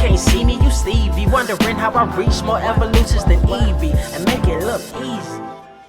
can't see me, you Stevie. Wondering how I reach more evolutions than Evie and make it look easy.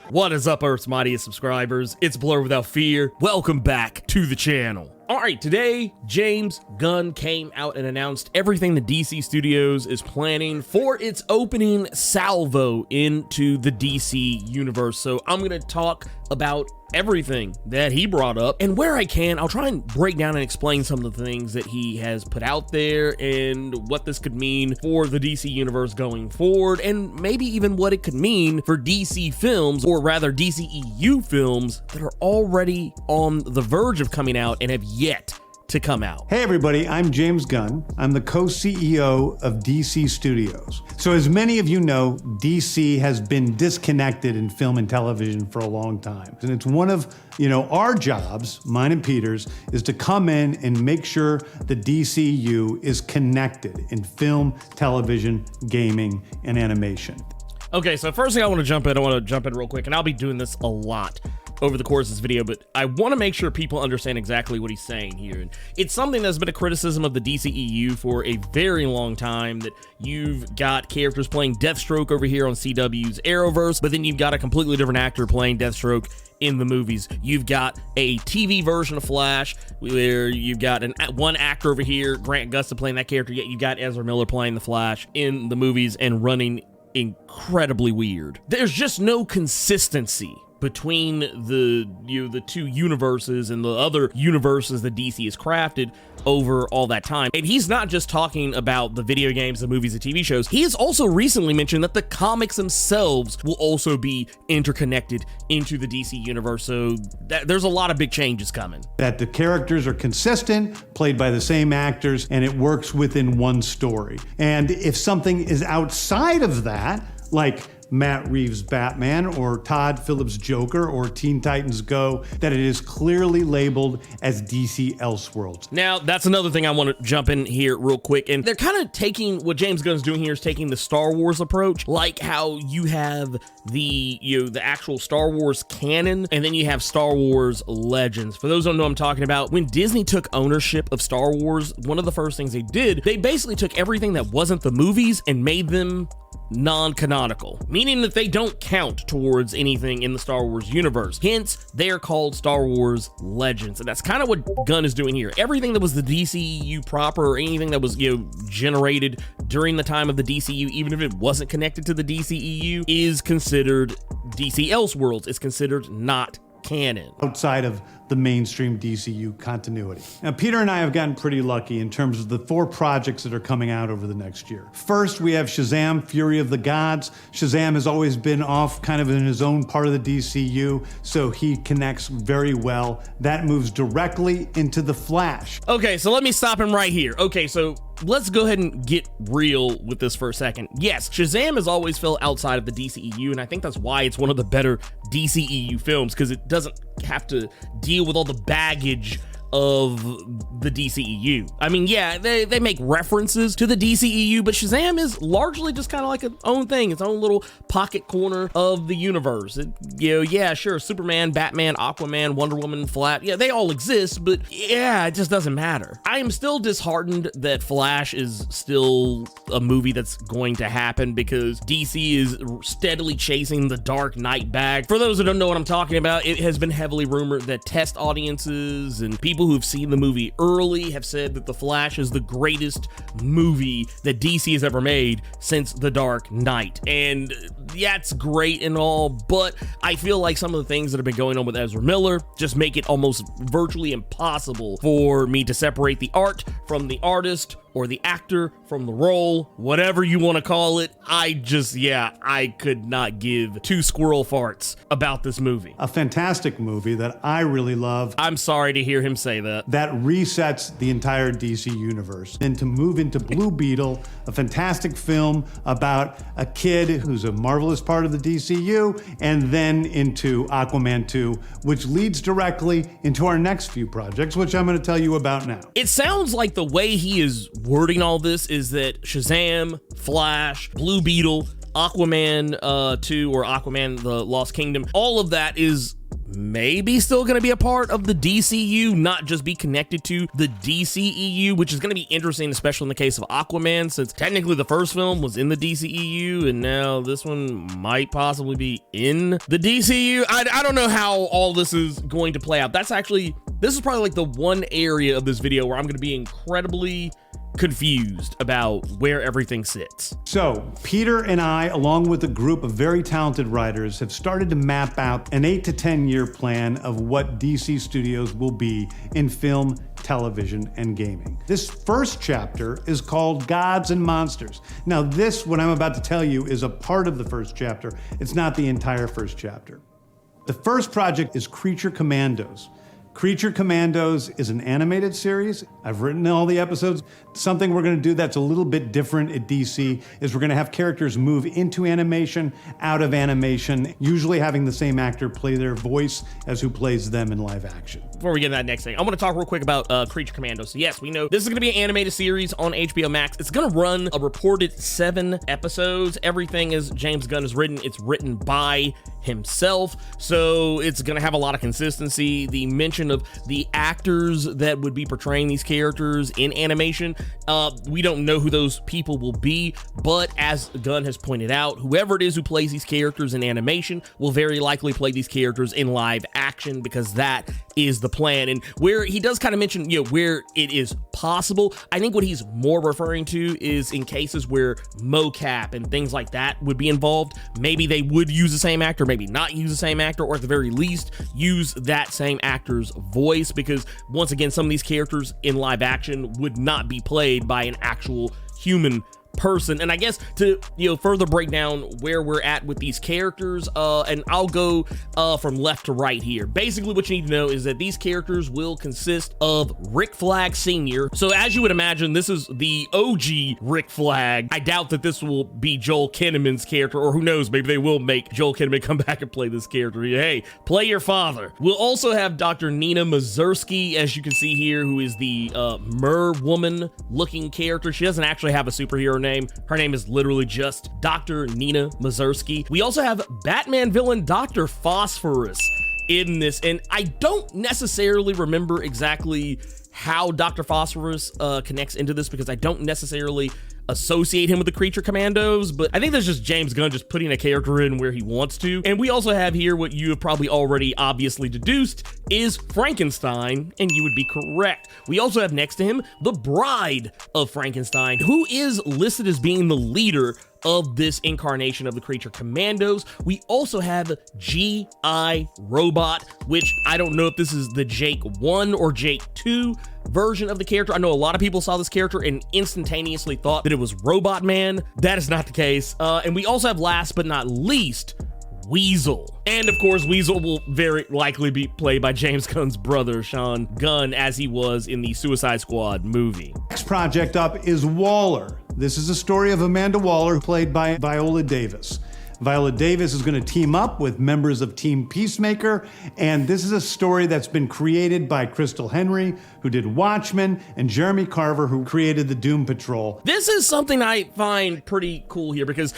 What is up, Earth's mightiest subscribers? It's Blur Without Fear. Welcome back to the channel. Alright, today, James Gunn came out and announced everything the DC Studios is planning for its opening salvo into the DC universe. So I'm going to talk about everything that he brought up, and where I can, I'll try and break down and explain some of the things that he has put out there and what this could mean for the DC universe going forward, and maybe even what it could mean for DC films, or rather DCEU films that are already on the verge of coming out and have yet to come out. Hey everybody, I'm James Gunn. I'm the co-CEO of DC Studios. So as many of you know, DC has been disconnected in film and television for a long time. And it's one of, our jobs, mine and Peter's, is to come in and make sure the DCU is connected in film, television, gaming, and animation. Okay, so first thing I want to jump in real quick, and I'll be doing this a lot over the course of this video, but I want to make sure people understand exactly what he's saying here. And it's something that's been a criticism of the DCEU for a very long time, that you've got characters playing Deathstroke over here on CW's Arrowverse, but then you've got a completely different actor playing Deathstroke in the movies. You've got a TV version of Flash where you've got one actor over here, Grant Gustin, playing that character, yet you've got Ezra Miller playing the Flash in the movies and running incredibly weird. There's just no consistency between the two universes and the other universes that DC has crafted over all that time. And he's not just talking about the video games, the movies, the TV shows. He has also recently mentioned that the comics themselves will also be interconnected into the DC universe. So there's a lot of big changes coming. That the characters are consistent, played by the same actors, and it works within one story. And if something is outside of that, like Matt Reeves' Batman or Todd Phillips' Joker or Teen Titans Go, that it is clearly labeled as DC Elseworlds. Now, that's another thing I want to jump in here real quick, and they're kind of taking, what James Gunn's doing here is taking the Star Wars approach, like how you have the actual Star Wars canon, and then you have Star Wars Legends. For those who don't know what I'm talking about, when Disney took ownership of Star Wars, one of the first things they did, they basically took everything that wasn't the movies and made them non-canonical, meaning that they don't count towards anything in the Star Wars universe. Hence, they are called Star Wars Legends, and that's kind of what Gunn is doing here. Everything that was the DCEU proper, or anything that was generated during the time of the DCU, even if it wasn't connected to the DCEU, is considered DC Elseworlds. It's considered not canon. Outside of the mainstream DCU continuity. Now, Peter and I have gotten pretty lucky in terms of the 4 projects that are coming out over the next year. First, we have Shazam! Fury of the Gods. Shazam has always been off kind of in his own part of the DCU, so he connects very well. That moves directly into The Flash. Okay, so let me stop him right here. Okay, so let's go ahead and get real with this for a second. Yes, Shazam has always felt outside of the DCEU, and I think that's why it's one of the better DCEU films, because it doesn't have to deal with all the baggage of the DCEU. I mean, yeah, they make references to the DCEU, but Shazam is largely just kind of like its own thing, its own little pocket corner of the universe. Yeah, sure, Superman, Batman, Aquaman, Wonder Woman, Flash, yeah, they all exist, but yeah, it just doesn't matter. I am still disheartened that Flash is still a movie that's going to happen, because DC is steadily chasing the Dark Knight bag. For those who don't know what I'm talking about, it has been heavily rumored that test audiences and people who've seen the movie early have said that The Flash is the greatest movie that DC has ever made since The Dark Knight. And yeah, it's great and all, but I feel like some of the things that have been going on with Ezra Miller just make it almost virtually impossible for me to separate the art from the artist, or the actor from the role, whatever you want to call it. I could not give 2 squirrel farts about this movie. A fantastic movie that I really love. I'm sorry to hear him say that. That resets the entire DC universe. And to move into Blue Beetle, a fantastic film about a kid who's a marvelous part of the DCU, and then into Aquaman 2, which leads directly into our next few projects, which I'm going to tell you about now. It sounds like the way he is wording all this is that Shazam, Flash, Blue Beetle, Aquaman 2, or Aquaman the Lost Kingdom, all of that is maybe still going to be a part of the DCU, not just be connected to the DCEU, which is going to be interesting, especially in the case of Aquaman, since technically the first film was in the DCEU, and now this one might possibly be in the DCU. I don't know how all this is going to play out. This is probably like the one area of this video where I'm going to be incredibly confused about where everything sits. So Peter and I, along with a group of very talented writers, have started to map out an 8 to 10 year plan of what DC Studios will be in film, television, and gaming. This first chapter is called Gods and Monsters. Now this, what I'm about to tell you, is a part of the first chapter. It's not the entire first chapter. The first project is Creature Commandos. Creature Commandos is an animated series. I've written all the episodes. Something we're gonna do that's a little bit different at DC is we're gonna have characters move into animation, out of animation, usually having the same actor play their voice as who plays them in live action. Before we get into that next thing, I want to talk real quick about Creature Commandos. So yes, we know this is going to be an animated series on HBO Max. It's going to run a reported 7 episodes. Everything is James Gunn has written. It's written by himself, so it's going to have a lot of consistency. The mention of the actors that would be portraying these characters in animation, we don't know who those people will be, but as Gunn has pointed out, whoever it is who plays these characters in animation will very likely play these characters in live action, because that is the plan. And where he does kind of mention, where it is possible, I think what he's more referring to is in cases where mocap and things like that would be involved. Maybe they would use the same actor, maybe not use the same actor, or at the very least use that same actor's voice, because once again, some of these characters in live action would not be played by an actual human person. And I guess to further break down where we're at with these characters, and I'll go from left to right here. Basically what you need to know is that these characters will consist of Rick Flag Sr. So as you would imagine, this is the OG Rick Flag. I doubt that this will be Joel Kinnaman's character, or who knows, maybe they will make Joel Kinnaman come back and play this character. Hey, play your father. We'll also have Dr. Nina Mazursky, as you can see here, who is the mer woman looking character. She doesn't actually have a superhero name. Her name is literally just Dr. Nina Mazursky. We also have Batman villain Dr. Phosphorus in this, and I don't necessarily remember exactly how Dr. Phosphorus connects into this, because I don't necessarily associate him with the Creature Commandos, but I think that's just James Gunn just putting a character in where he wants to. And we also have here what you have probably already obviously deduced is Frankenstein, and you would be correct. We also have next to him the bride of Frankenstein, who is listed as being the leader of this incarnation of the Creature Commandos. We also have G.I. Robot, which I don't know if this is the Jake 1 or Jake 2 version of the character. I know a lot of people saw this character and instantaneously thought that it was Robot Man. That is not the case. And we also have, last but not least, Weasel. And of course, Weasel will very likely be played by James Gunn's brother, Sean Gunn, as he was in the Suicide Squad movie. Next project up is Waller. This is a story of Amanda Waller, played by Viola Davis. Viola Davis is going to team up with members of Team Peacemaker, and this is a story that's been created by Crystal Henry, who did Watchmen, and Jeremy Carver, who created the Doom Patrol. This is something I find pretty cool here, because,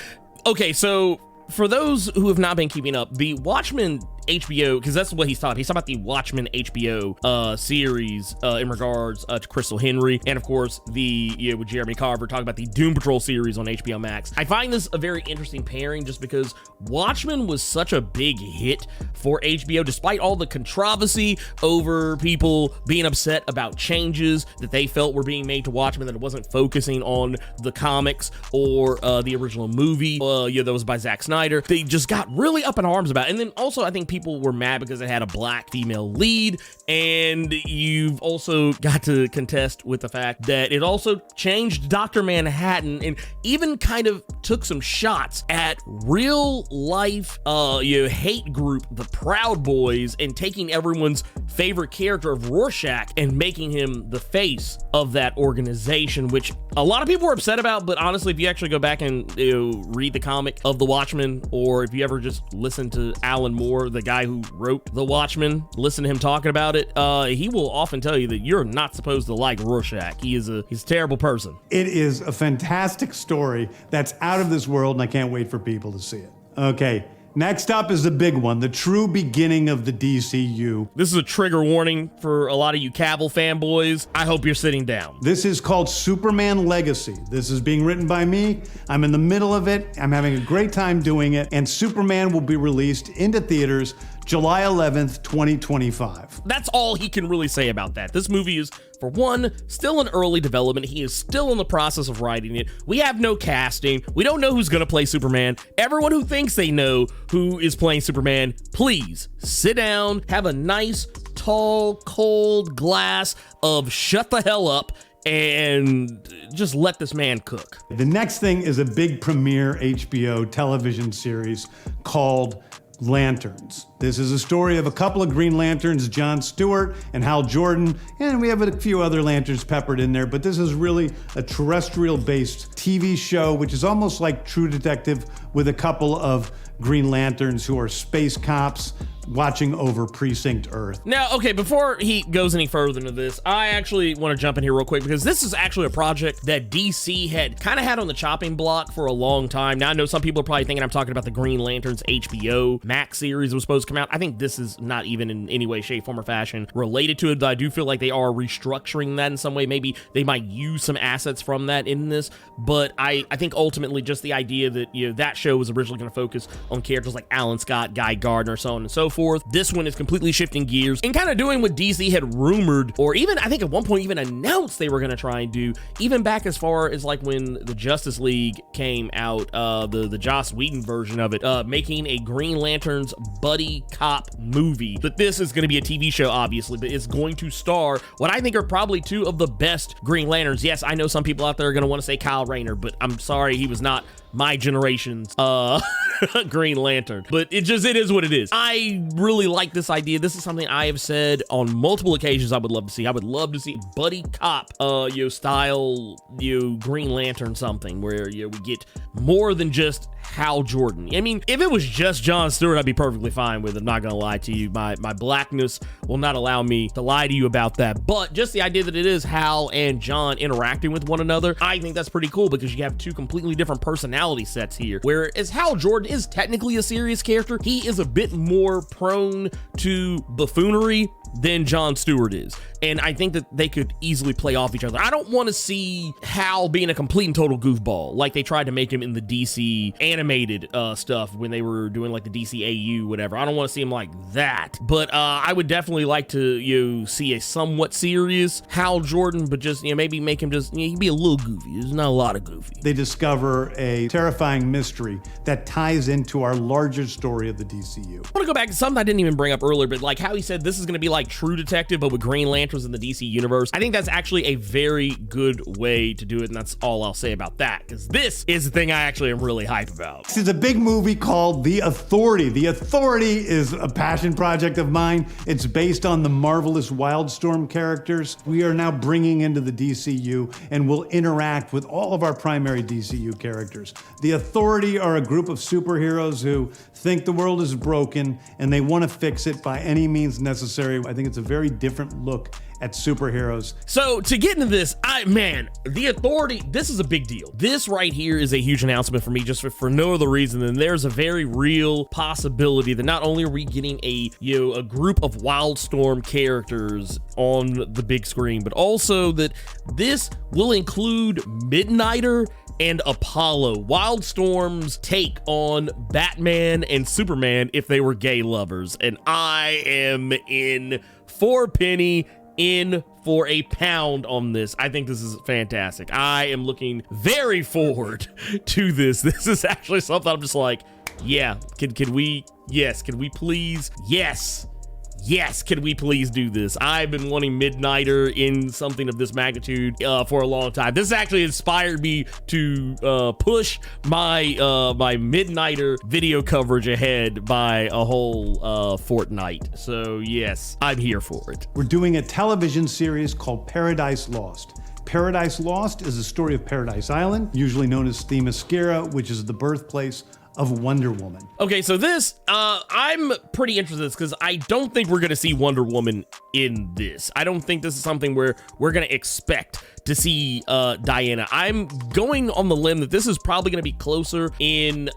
okay, so for those who have not been keeping up, the Watchmen HBO, because that's what he's talking about the Watchmen HBO series in regards to Crystal Henry, and of course with Jeremy Carver talking about the Doom Patrol series on HBO Max. I find this a very interesting pairing, just because Watchmen was such a big hit for HBO, despite all the controversy over people being upset about changes that they felt were being made to Watchmen, that it wasn't focusing on the comics or the original movie that was by Zack Snyder. They just got really up in arms about it. And then also I think people were mad because it had a black female lead, and you've also got to contest with the fact that it also changed Dr. Manhattan, and even kind of took some shots at real life hate group, the Proud Boys, and taking everyone's favorite character of Rorschach and making him the face of that organization, which a lot of people were upset about. But honestly, if you actually go back and read the comic of The Watchmen, or if you ever just listen to Alan Moore, the guy who wrote The Watchmen, listen to him talking about it, he will often tell you that you're not supposed to like Rorschach. He's a terrible person. It is a fantastic story that's out of this world, and I can't wait for people to see it. Okay, Next up is the big one, the true beginning of the DCU. This is a trigger warning for a lot of you Cavill fanboys. I hope you're sitting down. This is called Superman Legacy. This is being written by me. I'm in the middle of it. I'm having a great time doing it. And Superman will be released into theaters July 11th, 2025. That's all he can really say about that. This movie is, for one, still in early development. He is still in the process of writing it. We have no casting. We don't know who's going to play Superman. Everyone who thinks they know who is playing Superman, please sit down, have a nice, tall, cold glass of shut the hell up, and just let this man cook. The next thing is a big premiere HBO television series called Lanterns. This is a story of a couple of Green Lanterns, John Stewart and Hal Jordan, and we have a few other Lanterns peppered in there, but this is really a terrestrial-based TV show, which is almost like True Detective with a couple of Green Lanterns who are space cops watching over Precinct Earth. Now, okay, before he goes any further into this, I actually want to jump in here real quick because this is actually a project that DC had kind of had on the chopping block for a long time. Now, I know some people are probably thinking I'm talking about the Green Lanterns HBO Max series that was supposed to come out. I think this is not even in any way, shape, form, or fashion related to it, but I do feel like they are restructuring that in some way. Maybe they might use some assets from that in this, but I think ultimately just the idea that, you know, that show was originally going to focus on characters like Alan Scott, Guy Gardner, so on and so forth. This one is completely shifting gears and kind of doing what DC had rumored, or even I think at one point even announced they were going to try and do, even back as far as like when the Justice League came out, the Joss Whedon version of it, making a Green Lanterns buddy cop movie. But this is going to be a TV show, obviously, but it's going to star what I think are probably two of the best Green Lanterns. Yes, I know some people out there are going to want to say Kyle Rayner, but I'm sorry, he was not my generation's Green Lantern, but it is what it is. I really like this idea. This is something I have said on multiple occasions I would love to see. I would love to see buddy cop style Green Lantern, something where we get more than just Hal Jordan. I mean, if it was just John Stewart, I'd be perfectly fine with it. I'm not gonna lie to you. My blackness will not allow me to lie to you about that. But just the idea that it is Hal and John interacting with one another, I think that's pretty cool because you have two completely different personalities sets here. Whereas Hal Jordan is technically a serious character, he is a bit more prone to buffoonery than John Stewart is. And I think that they could easily play off each other. I don't want to see Hal being a complete and total goofball like they tried to make him in the DC animated stuff when they were doing like the DCEO, whatever. I don't want to see him like that. But I would definitely like to see a somewhat serious Hal Jordan, but just maybe make him just he'd be a little goofy. There's not a lot of goofy. They discover a terrifying mystery that ties into our larger story of the DCU. I want to go back to something I didn't even bring up earlier, but like how he said this is going to be like True Detective, but with Green Lanterns in the DC universe. I think that's actually a very good way to do it, and that's all I'll say about that, because this is the thing I actually am really hype about. This is a big movie called The Authority. The Authority is a passion project of mine. It's based on the marvelous Wildstorm characters we are now bringing into the DCU and will interact with all of our primary DCU characters. The Authority are a group of superheroes who think the world is broken and they want to fix it by any means necessary. I think it's a very different look at superheroes. So to get into this, The Authority, this is a big deal. This right here is a huge announcement for me, just for no other reason than there's a very real possibility that not only are we getting a group of Wildstorm characters on the big screen, but also that this will include Midnighter and Apollo, Wildstorm's take on Batman and Superman if they were gay lovers. And I am in for a penny, in for a pound on this. I think this is fantastic. I am looking very forward to this. This is actually something I'm just like, yeah, can we please? Yes, can we please do this? I've been wanting Midnighter in something of this magnitude for a long time. This actually inspired me to push my my Midnighter video coverage ahead by a whole fortnight. So yes, I'm here for it. We're doing a television series called Paradise Lost. Paradise Lost is a story of Paradise Island, usually known as Themyscira, which is the birthplace of Wonder Woman. Okay, so this, I'm pretty interested in this because I don't think we're going to see Wonder Woman in this. I don't think this is something where we're going to expect to see Diana. I'm going on the limb that this is probably going to be closer in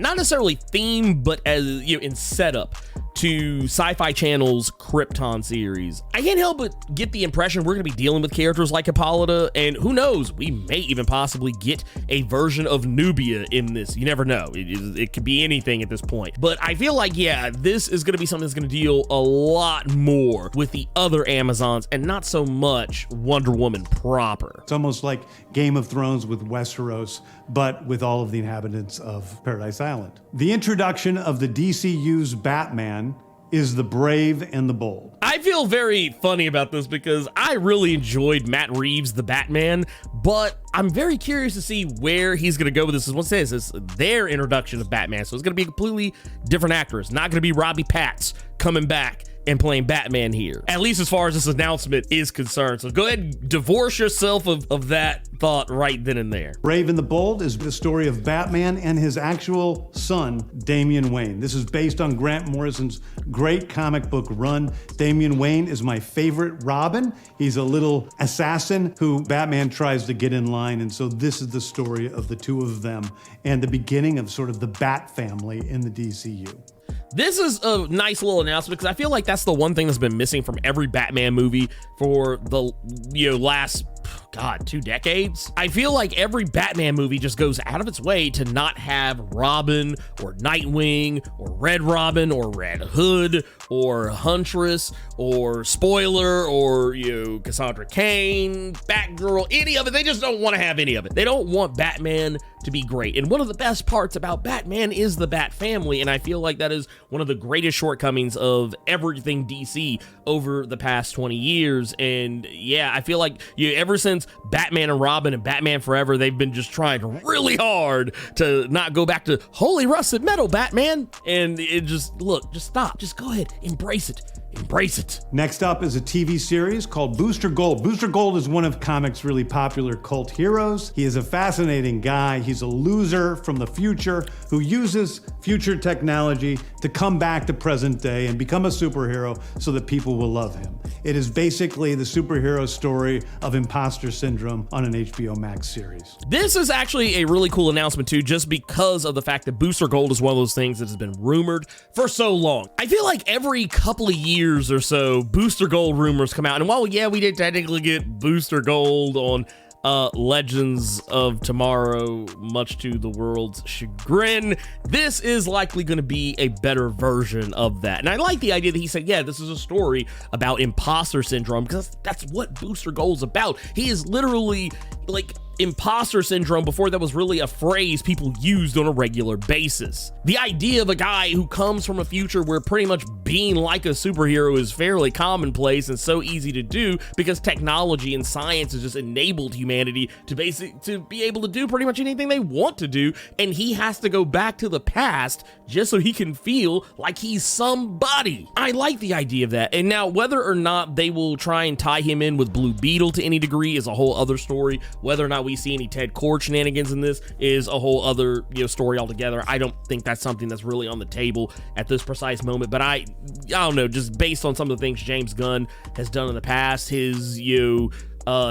not necessarily theme, but as in setup to Sci-Fi Channel's Krypton series. I can't help but get the impression we're going to be dealing with characters like Hippolyta, and who knows, we may even possibly get a version of Nubia in this. You never know. It could be anything at this point. But I feel like, yeah, this is going to be something that's going to deal a lot more with the other Amazons and not so much Wonder Woman proper. It's almost like Game of Thrones with Westeros, but with all of the inhabitants of Paradise Island. The introduction of the DCU's Batman is the brave and the bold. I feel very funny about this because I really enjoyed Matt Reeves' The Batman, but I'm very curious to see where he's going to go with this. What it says is their introduction of Batman, so it's going to be a completely different actor. It's not going to be Robbie Patz coming back and playing Batman here, at least as far as this announcement is concerned. So go ahead and divorce yourself of that thought right then and there. Brave and the Bold is the story of Batman and his actual son, Damian Wayne. This is based on Grant Morrison's great comic book run. Damian Wayne is my favorite Robin. He's a little assassin who Batman tries to get in line, and so this is the story of the two of them and the beginning of sort of the Bat family in the DCU. This is a nice little announcement because I feel like that's the one thing that's been missing from every Batman movie for the last 2 decades. I feel like every Batman movie just goes out of its way to not have Robin or Nightwing or Red Robin or Red Hood or Huntress or Spoiler or Cassandra Cain, Batgirl, any of it. They just don't want to have any of it. They don't want Batman to be great. And one of the best parts about Batman is the Bat family, and I feel like that is one of the greatest shortcomings of everything DC over the past 20 years. And yeah, I feel like ever since Batman and Robin and Batman Forever, they've been just trying really hard to not go back to holy rusted metal, Batman. And it just stop. Just go ahead, embrace it. Embrace it. Next up is a TV series called Booster Gold. Booster Gold is one of comics' really popular cult heroes. He is a fascinating guy. He's a loser from the future who uses future technology to come back to present day and become a superhero so that people will love him. It is basically the superhero story of imposter syndrome on an HBO Max series. This is actually a really cool announcement too, just because of the fact that Booster Gold is one of those things that has been rumored for so long. I feel like every couple of years or so, Booster Gold rumors come out. And while, yeah, we did technically get Booster Gold on Legends of Tomorrow, much to the world's chagrin, this is likely going to be a better version of that. And I like the idea that he said, yeah, this is a story about imposter syndrome, because that's what Booster Gold's about. He is literally like imposter syndrome before that was really a phrase people used on a regular basis. The idea of a guy who comes from a future where pretty much being like a superhero is fairly commonplace and so easy to do because technology and science has just enabled humanity to be able to do pretty much anything they want to do, and he has to go back to the past just so he can feel like he's somebody. I like the idea of that. And now whether or not they will try and tie him in with Blue Beetle to any degree is a whole other story. Whether or not we see any Ted Kord shenanigans in this is a whole other story altogether. I don't think that's something that's really on the table at this precise moment, but I don't know, just based on some of the things James Gunn has done in the past, his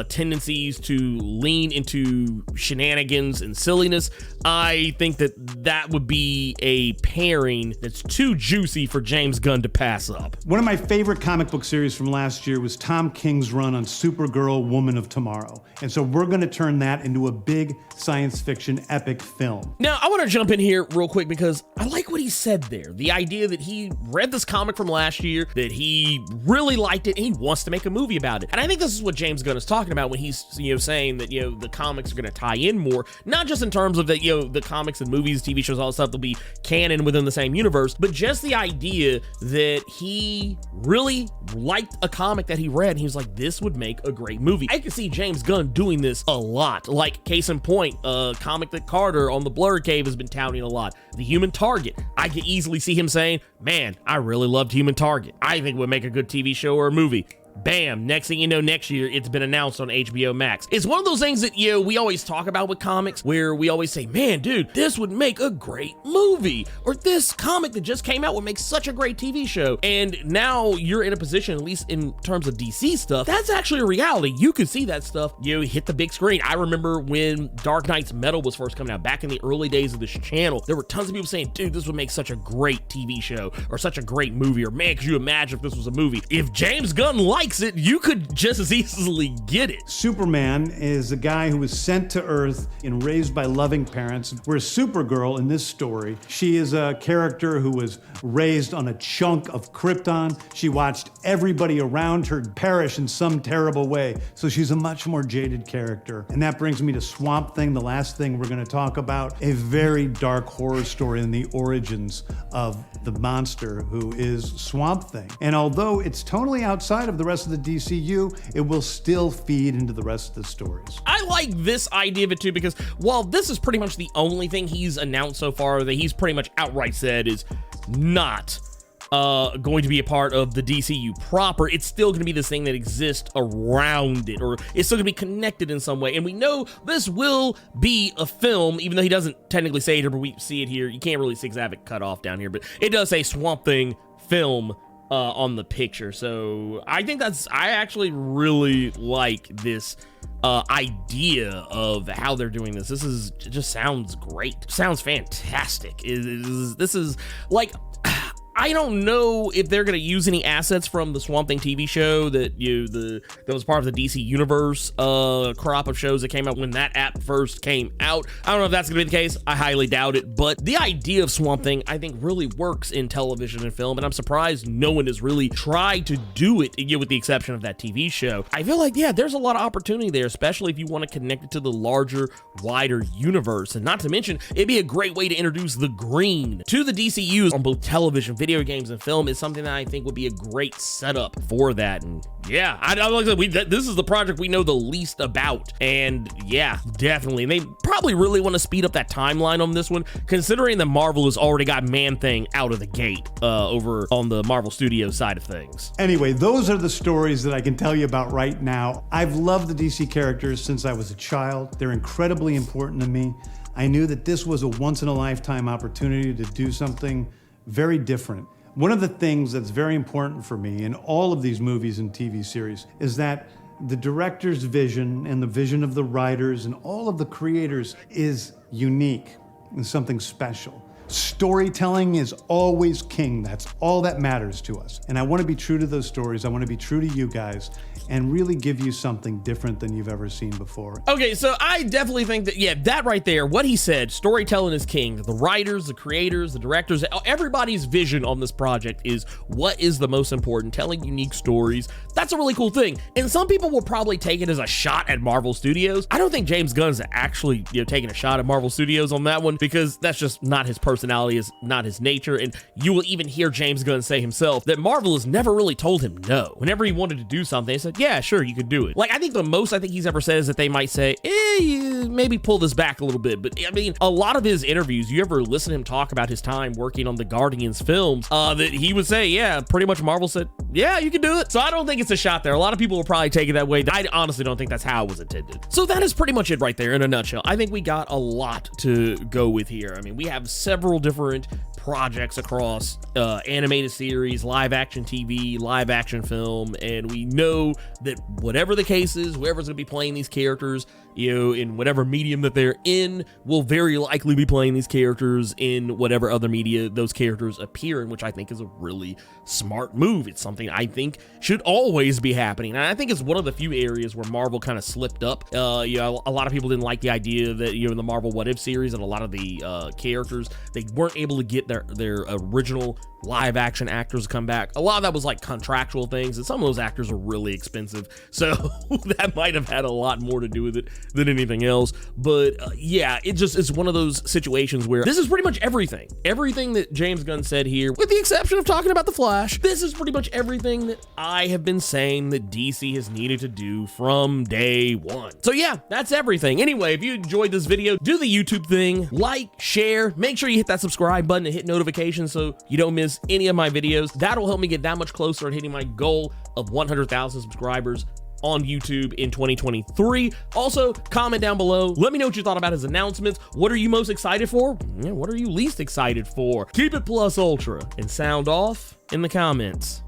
tendencies to lean into shenanigans and silliness, I think that would be a pairing that's too juicy for James Gunn to pass up. One of my favorite comic book series from last year was Tom King's run on Supergirl, Woman of Tomorrow. And so we're going to turn that into a big science fiction epic film. Now, I want to jump in here real quick because I like what he said there. The idea that he read this comic from last year, that he really liked it, and he wants to make a movie about it. And I think this is what James Gunn is talking about when he's saying that the comics are going to tie in more, not just in terms of that the comics and movies, TV shows, all that stuff will be canon within the same universe, but just the idea that he really liked a comic that he read and he was like, this would make a great movie. I can see James Gunn doing this a lot. Like, case in point, a comic that Carter on the Blur Cave has been touting a lot, The Human Target. I could easily see him saying, man, I really loved Human Target. I think it would make a good TV show or a movie. bam, next thing you know, next year, it's been announced on HBO Max. It's one of those things that, you know, we always talk about with comics, where we always say, man, dude, this would make a great movie, or this comic that just came out would make such a great TV show. And now you're in a position, at least in terms of DC stuff, that's actually a reality. You could see that stuff, you know, hit the big screen. I remember when Dark Knight's Metal was first coming out, back in the early days of this channel, there were tons of people saying, dude, this would make such a great TV show, or such a great movie, or man, could you imagine if this was a movie? If James Gunn likes it, you could just as easily get it. Superman is a guy who was sent to Earth and raised by loving parents, whereas Supergirl in this story, she is a character who was raised on a chunk of Krypton. She watched everybody around her perish in some terrible way, so she's a much more jaded character. And that brings me to Swamp Thing, the last thing we're going to talk about, a very dark horror story in the origins of the monster who is Swamp Thing. And although it's totally outside of the rest of the DCU, it will still feed into the rest of the stories. I like this idea of it too, because while this is pretty much the only thing he's announced so far that he's pretty much outright said is not going to be a part of the DCU proper, it's still going to be this thing that exists around it, or it's still going to be connected in some way. And we know this will be a film, even though he doesn't technically say it here, but we see it here. You can't really see because I have it cut off down here, but it does say Swamp Thing film on the picture. So I think I actually really like this idea of how they're doing this. It just sounds great. Sounds fantastic. This is like, I don't know if they're going to use any assets from the Swamp Thing TV show that that was part of the DC Universe crop of shows that came out when that app first came out. I don't know if that's going to be the case. I highly doubt it, but the idea of Swamp Thing, I think, really works in television and film, and I'm surprised no one has really tried to do it, with the exception of that TV show. I feel like, yeah, there's a lot of opportunity there, especially if you want to connect it to the larger, wider universe, and not to mention, it'd be a great way to introduce the green to the DCU on both television, video games, and film. Is something that I think would be a great setup for that. And yeah, I like that this is the project we know the least about, and yeah, definitely. And they probably really want to speed up that timeline on this one, considering that Marvel has already got Man-Thing out of the gate over on the Marvel Studios side of things. Anyway, those are the stories that I can tell you about right now. I've loved the DC characters since I was a child. They're incredibly important to me. I knew that this was a once-in-a-lifetime opportunity to do something very different. One of the things that's very important for me in all of these movies and TV series is that the director's vision and the vision of the writers and all of the creators is unique and something special. Storytelling is always king. That's all that matters to us. And I want to be true to those stories. I want to be true to you guys and really give you something different than you've ever seen before. Okay, so I definitely think that, yeah, that right there, what he said, storytelling is king. The writers, the creators, the directors, everybody's vision on this project is what is the most important, telling unique stories. That's a really cool thing. And some people will probably take it as a shot at Marvel Studios. I don't think James Gunn's actually, taking a shot at Marvel Studios on that one, because that's just not his personality, is not his nature. And you will even hear James Gunn say himself that Marvel has never really told him no. Whenever he wanted to do something, they said, yeah, sure, you could do it. Like, I think the most I think he's ever said is that they might say, maybe pull this back a little bit. But I mean, a lot of his interviews, you ever listen to him talk about his time working on the Guardians films, that he would say, yeah, pretty much Marvel said, yeah, you can do it. So I don't think it's a shot there. A lot of people will probably take it that way. I honestly don't think that's how it was intended. So that is pretty much it right there in a nutshell. I think we got a lot to go with here. I mean, we have several different projects across animated series, live action TV, live action film, and we know that whatever the case is, whoever's going to be playing these characters, in whatever medium that they're in, will very likely be playing these characters in whatever other media those characters appear in, which I think is a really smart move. It's something I think should always be happening, and I think it's one of the few areas where Marvel kind of slipped up. A lot of people didn't like the idea that in the Marvel What If series, and a lot of the characters, they weren't able to get their original live action actors to come back. A lot of that was like contractual things, and some of those actors are really expensive, so that might have had a lot more to do with it than anything else. But yeah, it's one of those situations where this is pretty much everything that James Gunn said here, with the exception of talking about the Flash. This is pretty much everything that I have been saying that DC has needed to do from day one. So yeah, that's everything. Anyway, if you enjoyed this video, do the YouTube thing, like, share, make sure you hit that subscribe button and hit notifications so you don't miss miss any of my videos. That'll help me get that much closer at hitting my goal of 100,000 subscribers on YouTube in 2023. Also, comment down below. Let me know what you thought about his announcements. What are you most excited for? What are you least excited for? Keep it plus ultra and sound off in the comments.